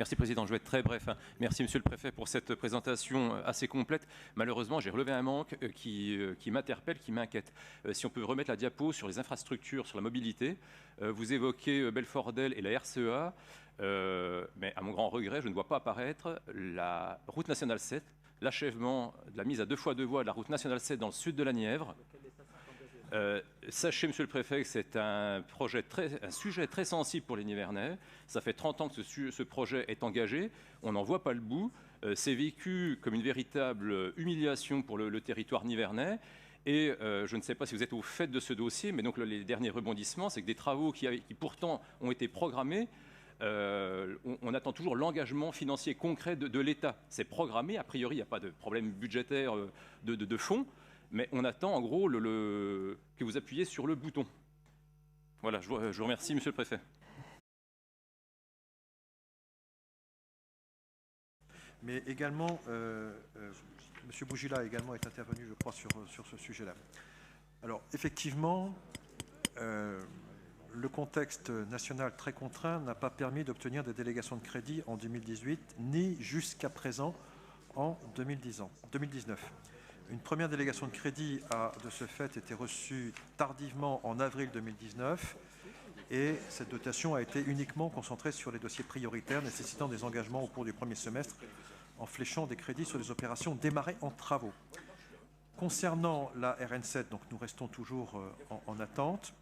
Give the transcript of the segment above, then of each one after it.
Merci Président, je vais être très bref. Merci Monsieur le Préfet pour cette présentation assez complète. Malheureusement, j'ai relevé un manque qui m'interpelle, qui m'inquiète. Si on peut remettre la diapo sur les infrastructures, sur la mobilité, vous évoquez Belfort-Del et la RCEA, mais à mon grand regret, je ne vois pas apparaître la route nationale 7, l'achèvement de la mise à 2x2 voies de la route nationale 7 dans le sud de la Nièvre. Sachez, Monsieur le Préfet, que c'est un sujet très sensible pour les Nivernais. Ça fait 30 ans que ce projet est engagé. On n'en voit pas le bout. C'est vécu comme une véritable humiliation pour le territoire nivernais. Et je ne sais pas si vous êtes au fait de ce dossier, mais donc les derniers rebondissements, c'est que des travaux qui pourtant ont été programmés, on attend toujours l'engagement financier concret de l'État. C'est programmé, a priori, il n'y a pas de problème budgétaire de fond. Mais on attend en gros que vous appuyiez sur le bouton. Voilà, je vous remercie, Monsieur le Préfet. Mais également, M. Bougila également est intervenu, je crois, sur ce sujet-là. Alors, effectivement, le contexte national très contraint n'a pas permis d'obtenir des délégations de crédit en 2018, ni jusqu'à présent en 2019. Une première délégation de crédit a, de ce fait, été reçue tardivement en avril 2019 et cette dotation a été uniquement concentrée sur les dossiers prioritaires nécessitant des engagements au cours du premier semestre en fléchant des crédits sur les opérations démarrées en travaux. Concernant la RN7, donc nous restons toujours en attente.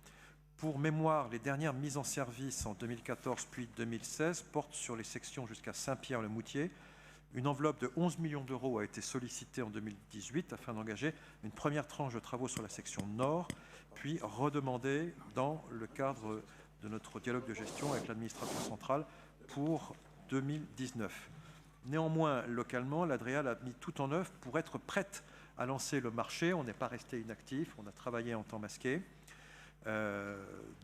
Pour mémoire, les dernières mises en service en 2014 puis 2016 portent sur les sections jusqu'à Saint-Pierre-le-Moutier. Une enveloppe de 11 millions d'euros a été sollicitée en 2018 afin d'engager une première tranche de travaux sur la section nord, puis redemandée dans le cadre de notre dialogue de gestion avec l'administration centrale pour 2019. Néanmoins, localement, l'Adréal a mis tout en œuvre pour être prête à lancer le marché. On n'est pas resté inactif, on a travaillé en temps masqué,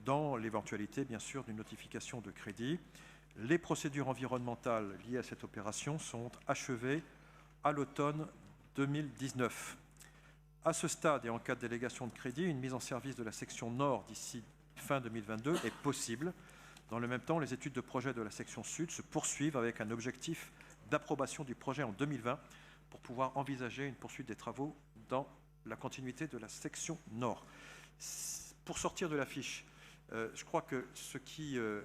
dans l'éventualité, bien sûr, d'une notification de crédit. Les procédures environnementales liées à cette opération sont achevées à l'automne 2019. À ce stade et en cas de délégation de crédit, une mise en service de la section nord d'ici fin 2022 est possible. Dans le même temps, les études de projet de la section sud se poursuivent avec un objectif d'approbation du projet en 2020 pour pouvoir envisager une poursuite des travaux dans la continuité de la section nord. Pour sortir de la fiche, je crois que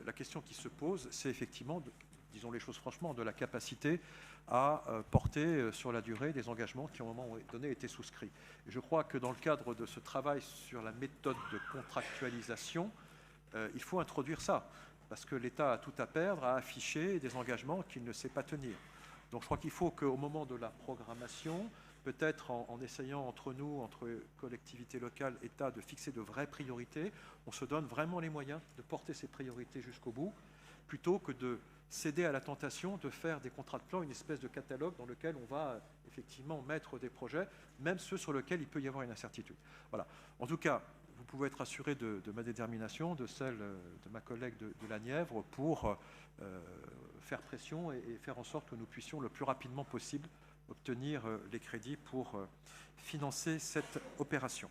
la question qui se pose, c'est effectivement, disons les choses franchement, de la capacité à porter sur la durée des engagements qui, à un moment donné, étaient souscrits. Et je crois que dans le cadre de ce travail sur la méthode de contractualisation, il faut introduire ça, parce que l'État a tout à perdre à afficher des engagements qu'il ne sait pas tenir. Donc je crois qu'il faut qu'au moment de la programmation, peut-être en essayant entre nous, entre collectivités locales, État, de fixer de vraies priorités, on se donne vraiment les moyens de porter ces priorités jusqu'au bout, plutôt que de céder à la tentation de faire des contrats de plan, une espèce de catalogue dans lequel on va effectivement mettre des projets, même ceux sur lesquels il peut y avoir une incertitude. Voilà. En tout cas, vous pouvez être assuré de ma détermination, de celle de ma collègue de la Nièvre, pour faire pression et faire en sorte que nous puissions le plus rapidement possible obtenir les crédits pour financer cette opération.